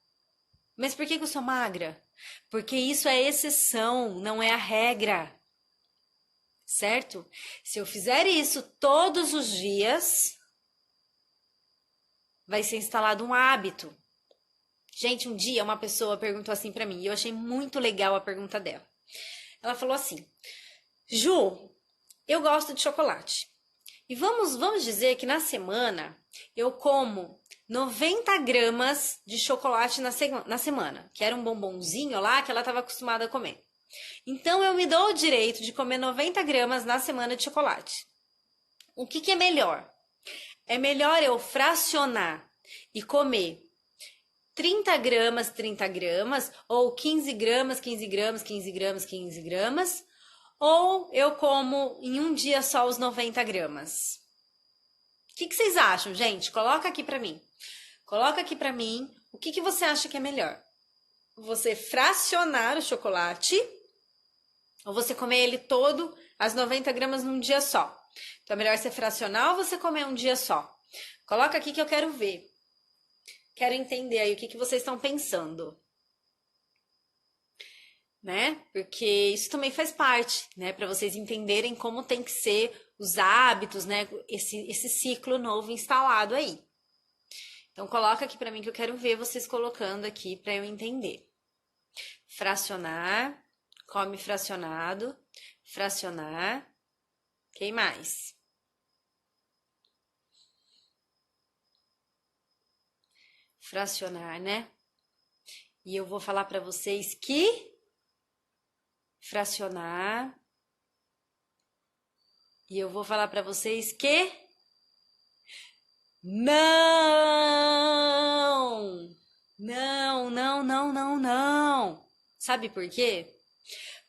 Mas por que eu sou magra? Porque isso é exceção, não é a regra. Certo? Se eu fizer isso todos os dias, vai ser instalado um hábito. Gente, um dia uma pessoa perguntou assim pra mim, e eu achei muito legal a pergunta dela. Ela falou assim: Ju, eu gosto de chocolate. E vamos dizer que na semana eu como 90 gramas de chocolate na semana, que era um bombonzinho lá que ela estava acostumada a comer. Então eu me dou o direito de comer 90 gramas na semana de chocolate. O que é melhor? É melhor eu fracionar e comer 30 gramas, ou 15 gramas, 15 gramas, 15 gramas, 15 gramas, ou eu como em um dia só os 90 gramas. O que vocês acham, gente? Coloca aqui pra mim. Coloca aqui pra mim o que você acha que é melhor. Você fracionar o chocolate ou você comer ele todo, as 90 gramas num dia só. Então é melhor você fracionar ou você comer um dia só. Coloca aqui que eu quero ver. Quero entender aí o que vocês estão pensando. Né? Porque isso também faz parte, né? Para vocês entenderem como tem que ser os hábitos, né? Esse ciclo novo instalado aí. Então coloca aqui para mim que eu quero ver vocês colocando aqui para eu entender. Fracionar, come fracionado, fracionar. Quem mais? Fracionar, né? E eu vou falar para vocês que fracionar. E eu vou falar para vocês que não! Não, não, não, não, não. Sabe por quê?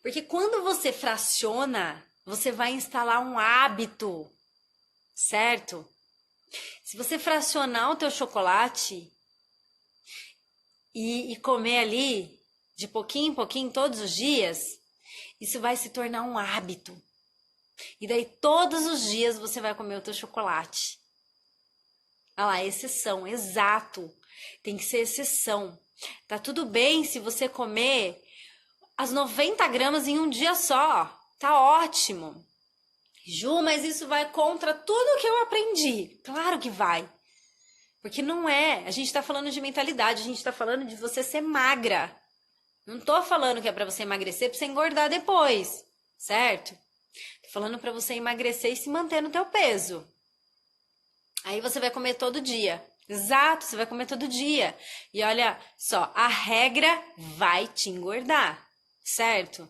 Porque quando você fraciona, você vai instalar um hábito, certo? Se você fracionar o teu chocolate e comer ali de pouquinho em pouquinho todos os dias, isso vai se tornar um hábito. E daí todos os dias você vai comer o teu chocolate. Ah lá, exceção, exato. Tem que ser exceção. Tá tudo bem se você comer as 90 gramas em um dia só. Tá ótimo. Ju, mas isso vai contra tudo que eu aprendi. Claro que vai. Porque não é. A gente tá falando de mentalidade, a gente tá falando de você ser magra. Não tô falando que é pra você emagrecer pra você engordar depois, certo? Tô falando pra você emagrecer e se manter no teu peso. Aí você vai comer todo dia. Exato, você vai comer todo dia. E olha só, a regra vai te engordar, certo?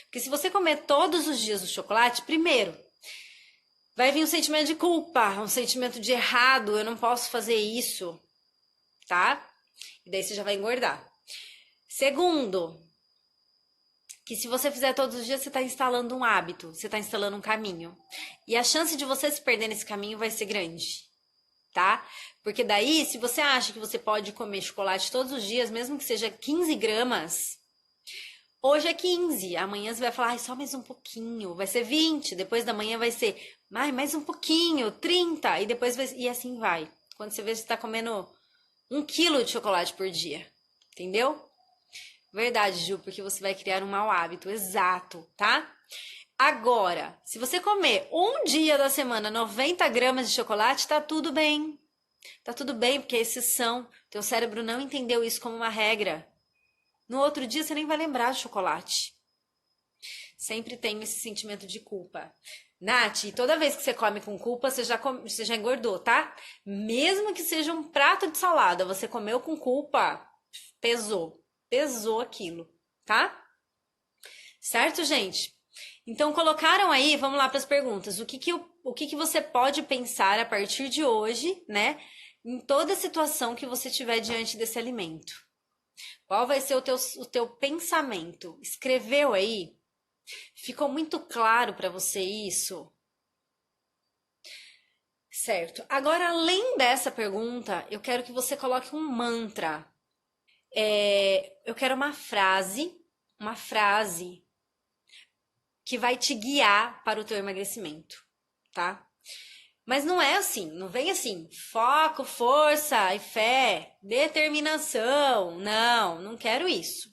Porque se você comer todos os dias o chocolate, primeiro, vai vir um sentimento de culpa, um sentimento de errado, eu não posso fazer isso, tá? E daí você já vai engordar. Segundo, que se você fizer todos os dias, você está instalando um hábito, você está instalando um caminho. E a chance de você se perder nesse caminho vai ser grande, tá? Porque daí, se você acha que você pode comer chocolate todos os dias, mesmo que seja 15 gramas, hoje é 15, amanhã você vai falar, ai, só mais um pouquinho, vai ser 20, depois da manhã vai ser, ai, mais um pouquinho, 30, e depois vai, e assim vai. Quando você vê, você está comendo 1 quilo de chocolate por dia, entendeu? Verdade, Ju, porque você vai criar um mau hábito, exato, tá? Agora, se você comer um dia da semana 90 gramas de chocolate, tá tudo bem. Tá tudo bem, porque é exceção. Teu cérebro não entendeu isso como uma regra. No outro dia você nem vai lembrar de chocolate. Sempre tenho esse sentimento de culpa. Nath, toda vez que você come com culpa, você já engordou, tá? Mesmo que seja um prato de salada, você comeu com culpa, pesou. Pesou aquilo, tá? Certo, gente? Então, colocaram aí, vamos lá para as perguntas. O que que você pode pensar a partir de hoje, né? Em toda situação que você tiver diante desse alimento. Qual vai ser o teu pensamento? Escreveu aí? Ficou muito claro para você isso? Certo. Agora, além dessa pergunta, eu quero que você coloque um mantra. Eu quero uma frase que vai te guiar para o teu emagrecimento, tá? Mas não é assim, não vem assim, foco, força e fé, determinação. Não, não quero isso.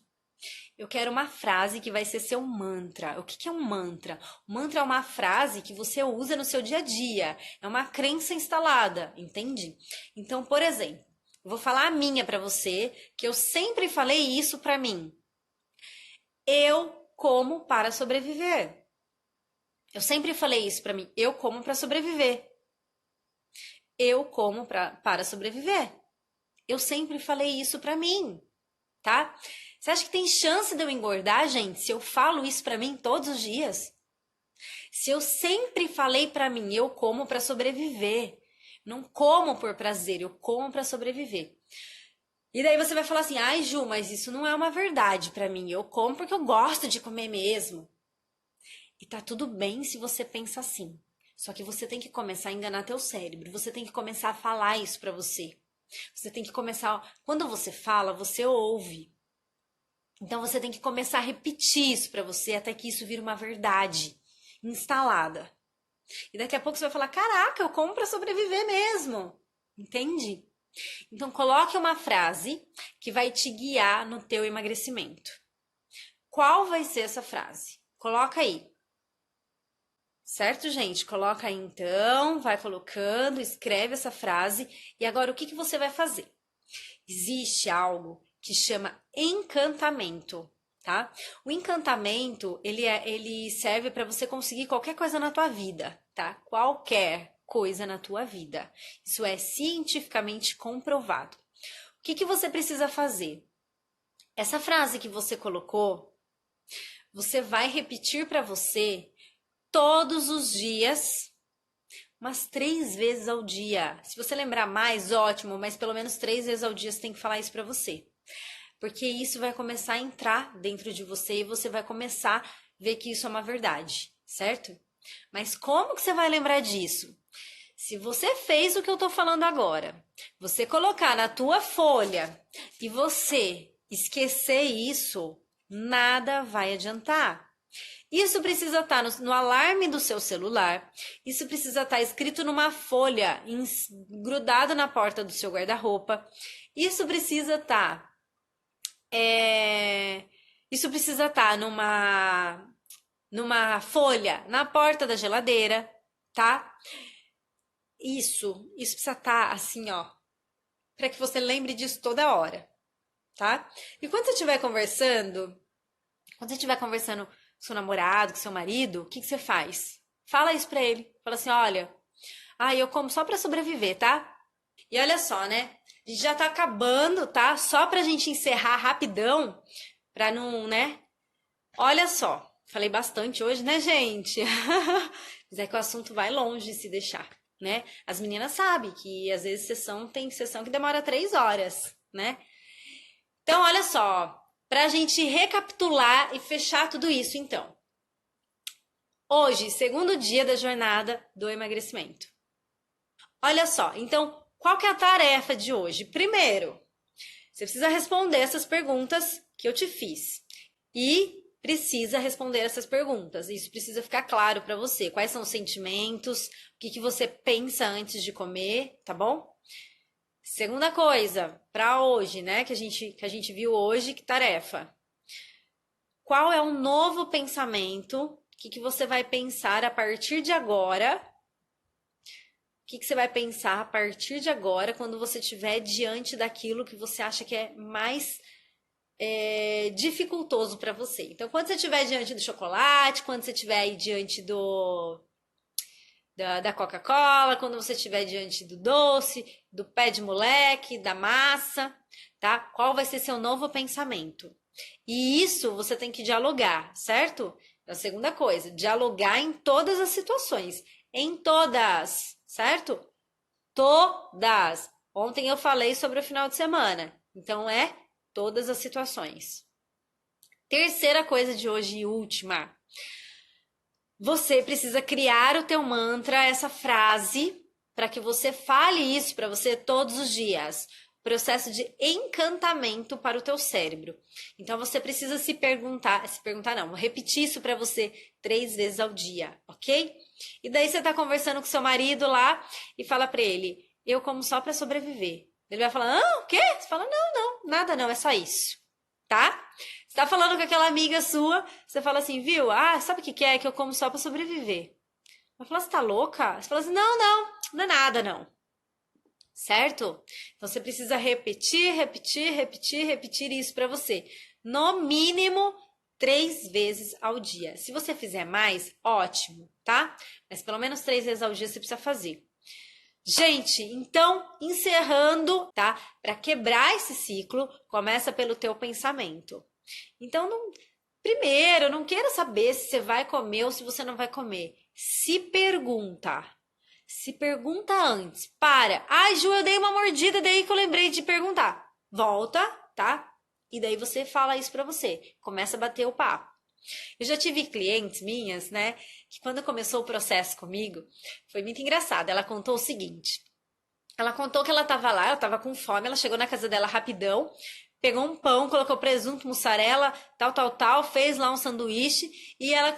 Eu quero uma frase que vai ser seu mantra. O que que é um mantra? O mantra é uma frase que você usa no seu dia a dia. É uma crença instalada, entende? Então, por exemplo, eu vou falar a minha para você, que eu sempre falei isso para mim. Eu como para sobreviver. Eu sempre falei isso para mim. Eu como para sobreviver. Eu como para sobreviver. Eu sempre falei isso para mim, tá? Você acha que tem chance de eu engordar, gente, se eu falo isso para mim todos os dias? Se eu sempre falei para mim, eu como para sobreviver. Não como por prazer, eu como para sobreviver. E daí você vai falar assim: "Ai, Ju, mas isso não é uma verdade para mim. Eu como porque eu gosto de comer mesmo". E tá tudo bem se você pensa assim. Só que você tem que começar a enganar teu cérebro. Você tem que começar a falar isso para você. Você tem que começar, quando você fala, você ouve. Então você tem que começar a repetir isso para você até que isso vire uma verdade instalada. E daqui a pouco você vai falar: "Caraca, eu como para sobreviver mesmo". Entende? Então coloque uma frase que vai te guiar no teu emagrecimento. Qual vai ser essa frase? Coloca aí. Certo, gente? Coloca aí então, vai colocando, escreve essa frase. E agora o que que você vai fazer? Existe algo que chama encantamento, tá? O encantamento, ele serve para você conseguir qualquer coisa na tua vida, tá? Qualquer coisa na tua vida. Isso é cientificamente comprovado. O que que você precisa fazer? Essa frase que você colocou, você vai repetir para você todos os dias, umas 3 vezes ao dia. Se você lembrar mais, ótimo, mas pelo menos 3 vezes ao dia você tem que falar isso para você. Porque isso vai começar a entrar dentro de você e você vai começar a ver que isso é uma verdade, certo? Mas como que você vai lembrar disso? Se você fez o que eu tô falando agora, você colocar na tua folha e você esquecer isso, nada vai adiantar. Isso precisa estar no alarme do seu celular. Isso precisa estar escrito numa folha, grudado na porta do seu guarda-roupa. Isso precisa estar. Isso precisa estar numa folha na porta da geladeira, tá? Isso precisa estar assim, ó, para que você lembre disso toda hora, tá? E quando você estiver conversando com seu namorado, com seu marido, o que que você faz? Fala isso pra ele. Fala assim: "Olha, eu como só pra sobreviver, tá?" E olha só, né? A gente já tá acabando, tá? Só pra gente encerrar rapidão, pra não, né? Olha só, falei bastante hoje, né, gente? Mas é que o assunto vai longe se deixar, né? As meninas sabem que às vezes tem sessão que demora 3 horas, né? Então, olha só, pra gente recapitular e fechar tudo isso, então. Hoje, segundo dia da jornada do emagrecimento. Olha só, então, qual que é a tarefa de hoje? Primeiro, você precisa responder essas perguntas que eu te fiz. E precisa responder essas perguntas. Isso precisa ficar claro para você. Quais são os sentimentos? O que que você pensa antes de comer, tá bom? Segunda coisa, para hoje, né, que a gente viu hoje, que tarefa? Qual é um novo pensamento? O que que você vai pensar a partir de agora? O que que você vai pensar a partir de agora quando você estiver diante daquilo que você acha que é mais dificultoso para você. Então, quando você estiver diante do chocolate, quando você estiver aí diante da Coca-Cola, quando você estiver diante do doce, do pé de moleque, da massa, tá? Qual vai ser seu novo pensamento? E isso você tem que dialogar, certo? É a segunda coisa, dialogar em todas as situações. Em todas, certo? Todas. Ontem eu falei sobre o final de semana. Então é todas as situações. Terceira coisa de hoje e última. Você precisa criar o teu mantra, essa frase, para que você fale isso para você todos os dias. Processo de encantamento para o teu cérebro. Então você precisa se perguntar não, vou repetir isso para você 3 vezes ao dia, ok? E daí você tá conversando com seu marido lá e fala para ele: eu como só para sobreviver. Ele vai falar: ah, o quê? Você fala: não, nada não, é só isso, tá? Você tá falando com aquela amiga sua, você fala assim, viu? Ah, sabe o que é? Que eu como só pra sobreviver. Ela fala: você tá louca? Você fala assim: não é nada, não. Certo? Então você precisa repetir isso pra você. No mínimo 3 vezes ao dia. Se você fizer mais, ótimo, tá? Mas pelo menos 3 vezes ao dia você precisa fazer. Gente, então, encerrando, tá? Para quebrar esse ciclo, começa pelo teu pensamento. Então, primeiro, não queira saber se você vai comer ou se você não vai comer. Se pergunta. Se pergunta antes. Para. Ai, Ju, eu dei uma mordida, daí que eu lembrei de perguntar. Volta, tá? E daí você fala isso pra você. Começa a bater o papo. Eu já tive clientes minhas, né, que quando começou o processo comigo, foi muito engraçado. Ela contou o seguinte: ela contou que ela estava lá, ela estava com fome, ela chegou na casa dela rapidão, pegou um pão, colocou presunto, mussarela, tal, fez lá um sanduíche e ela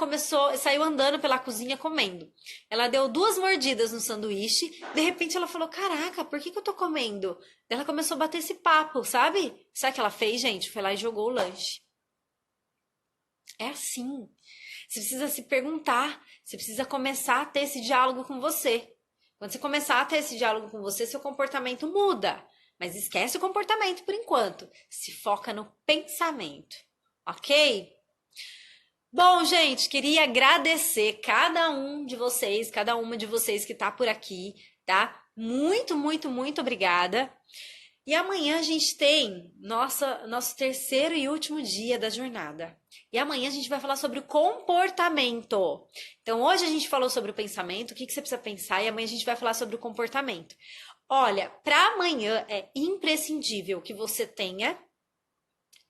saiu andando pela cozinha comendo. Ela deu 2 mordidas no sanduíche, de repente ela falou: caraca, por que eu tô comendo? Ela começou a bater esse papo, sabe? Sabe o que ela fez, gente? Foi lá e jogou o lanche. É assim. Você precisa se perguntar, você precisa começar a ter esse diálogo com você. Quando você começar a ter esse diálogo com você, seu comportamento muda. Mas esquece o comportamento por enquanto. Se foca no pensamento, ok? Bom, gente, queria agradecer cada um de vocês, cada uma de vocês que tá por aqui, tá? Muito obrigada. E amanhã a gente tem nosso terceiro e último dia da jornada. E amanhã a gente vai falar sobre o comportamento. Então, hoje a gente falou sobre o pensamento, o que você precisa pensar, e amanhã a gente vai falar sobre o comportamento. Olha, para amanhã é imprescindível que você tenha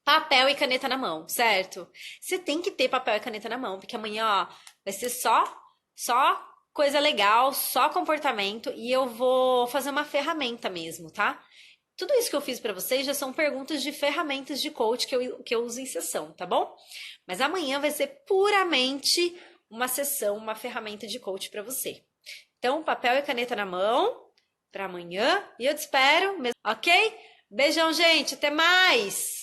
papel e caneta na mão, certo? Você tem que ter papel e caneta na mão, porque amanhã, ó, vai ser só coisa legal, só comportamento, e eu vou fazer uma ferramenta mesmo, tá? Tudo isso que eu fiz para vocês já são perguntas de ferramentas de coach que eu uso em sessão, tá bom? Mas amanhã vai ser puramente uma sessão, uma ferramenta de coach para você. Então, papel e caneta na mão para amanhã e eu te espero, ok? Beijão, gente, até mais!